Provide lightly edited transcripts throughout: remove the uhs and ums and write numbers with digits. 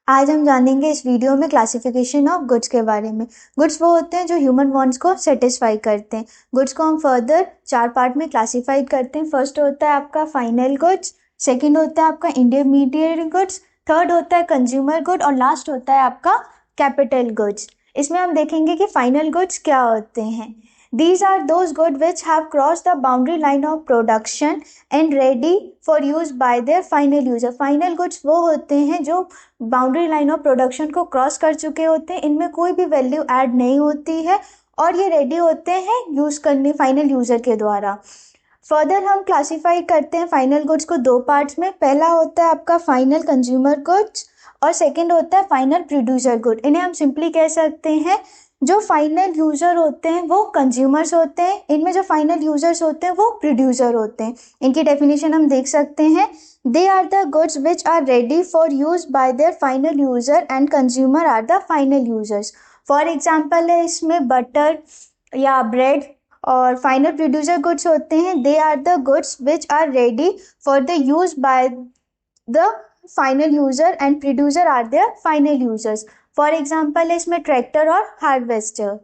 आज हम जानेंगे इस वीडियो में क्लासिफिकेशन ऑफ गुड्स के बारे में। गुड्स वो होते हैं जो ह्यूमन वांट्स को सेटिस्फाई करते हैं। गुड्स को हम फर्दर 4 पार्ट में क्लासिफाइड करते हैं। फर्स्ट होता है आपका फाइनल गुड्स, सेकंड होता है आपका इंटरमीडिएट गुड्स, थर्ड होता है कंज्यूमर गुड और लास्ट होता है आपका कैपिटल गुड्स। इसमें हम देखेंगे कि फाइनल गुड्स क्या होते हैं। These are those goods which have crossed the boundary line of production and ready for use by their final user. Final goods वो होते हैं जो बाउंड्री लाइन ऑफ प्रोडक्शन को क्रॉस कर चुके होते हैं, इनमें कोई भी वैल्यू ऐड नहीं होती है और ये रेडी होते हैं यूज करने फाइनल यूजर के द्वारा। फर्दर हम क्लासीफाई करते हैं फाइनल गुड्स को 2 पार्ट्स में। पहला होता है आपका फाइनल कंज्यूमर गुड्स और सेकंड होता है फाइनल प्रोड्यूसर गुड। इन्हें हम सिंपली कह सकते हैं जो फाइनल यूजर होते हैं वो कंज्यूमर्स होते हैं, इनमें जो फाइनल यूजर्स होते हैं वो प्रोड्यूसर होते हैं। इनकी डेफिनेशन हम देख सकते हैं। They are the goods which are ready for use by their final user and consumer are the final users. For example है इसमें बटर या ब्रेड। और फाइनल प्रोड्यूसर गुड्स होते हैं they are the goods which are ready for the use by the final user and producer are their final users. For example है इसमें tractor और harvester.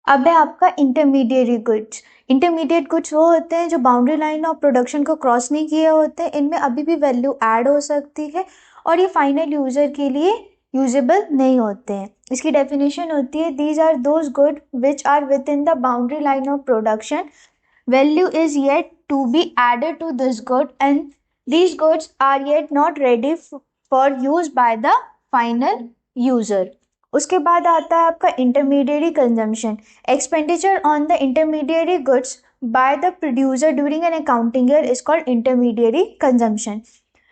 अब है आपका इंटरमीडिएट गुड्स। इंटरमीडिएट गुड्स वो होते हैं जो बाउंड्री लाइन ऑफ प्रोडक्शन को क्रॉस नहीं किए होते हैं, इनमें अभी भी वैल्यू ऐड हो सकती है और ये फाइनल यूजर के लिए यूजेबल नहीं होते हैं। इसकी डेफिनेशन होती है these are those good which are within the boundary line of production, value is yet to be added to this good and these goods are yet not ready for use by the final user. उसके बाद आता है आपका intermediate consumption. Expenditure on the intermediate goods by the producer during an accounting year is called intermediate consumption.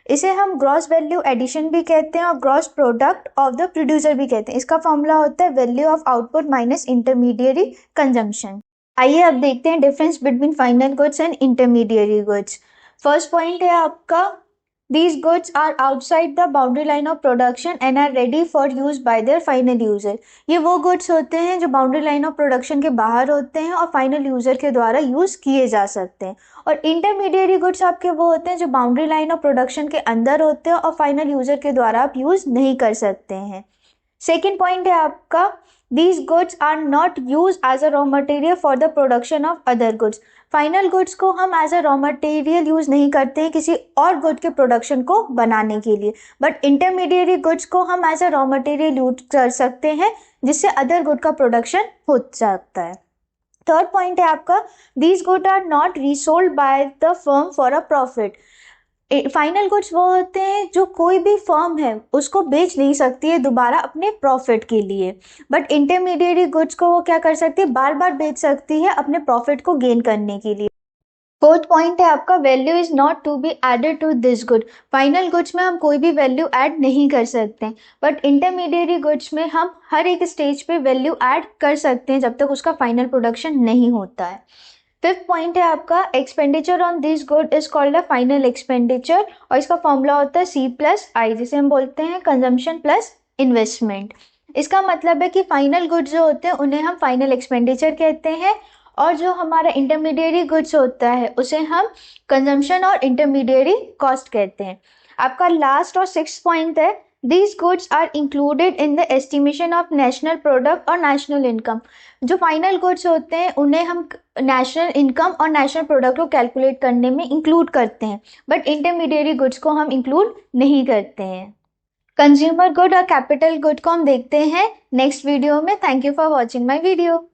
इसे हम gross value addition भी कहते हैं और gross product of the producer भी कहते हैं। इसका फॉर्मूला होता है value of output minus intermediate consumption. आइए अब देखते हैं difference between final goods and intermediate goods. First point है आपका These goods are outside the boundary line of production and are ready for use by their final user. ये वो goods होते हैं जो बाउंड्री लाइन ऑफ प्रोडक्शन के बाहर होते हैं और फाइनल यूजर के द्वारा यूज किए जा सकते हैं। और इंटरमीडिएट गुड्स आपके वो होते हैं जो बाउंड्री लाइन ऑफ प्रोडक्शन के अंदर होते हैं और फाइनल यूजर के द्वारा आप यूज नहीं कर सकते हैं। सेकेंड पॉइंट है आपका These goods are not used as a raw material for the production of other goods. Final goods को हम as a raw material use नहीं करते हैं किसी और गुड के प्रोडक्शन को बनाने के लिए, बट इंटरमीडिएट गुड्स को हम as a raw material use कर सकते हैं जिससे अदर गुड का प्रोडक्शन हो सकता है। थर्ड पॉइंट है आपका these good are not resold by the firm for a profit. Final goods वो होते हैं जो कोई भी फर्म है उसको बेच नहीं सकती है दोबारा अपने प्रॉफिट के लिए, बट इंटरमीडिएट गुड्स को वो क्या कर सकती है, बार बार बेच सकती है अपने प्रॉफिट को गेन करने के लिए। फोर्थ पॉइंट है आपका value is not to be added to this good. Final goods में हम कोई भी वैल्यू ऐड नहीं कर सकते, बट इंटरमीडिएट गुड्स में हम हर एक स्टेज पे वैल्यू ऐड कर सकते हैं जब तक उसका फाइनल प्रोडक्शन नहीं होता है। फिफ्थ पॉइंट है आपका expenditure on this good is called a final expenditure और इसका फॉर्मूला होता है C+I, जिसे हम बोलते हैं कंजम्पशन प्लस इन्वेस्टमेंट। इसका मतलब है कि फाइनल गुड्स जो होते हैं उन्हें हम फाइनल एक्सपेंडिचर कहते हैं और जो हमारा इंटरमीडिएट गुड्स होता है उसे हम कंजम्पशन और इंटरमीडिएट कॉस्ट कहते हैं। आपका लास्ट और सिक्स्थ पॉइंट है These goods are included in the estimation of national product और national income। जो फाइनल गुड्स होते हैं उन्हें हम नेशनल इनकम और नेशनल प्रोडक्ट को कैलकुलेट करने में इंक्लूड करते हैं, बट इंटरमीडिएट गुड्स को हम इंक्लूड नहीं करते हैं। कंज्यूमर गुड और कैपिटल गुड को हम देखते हैं नेक्स्ट वीडियो में। Thank you for watching my video.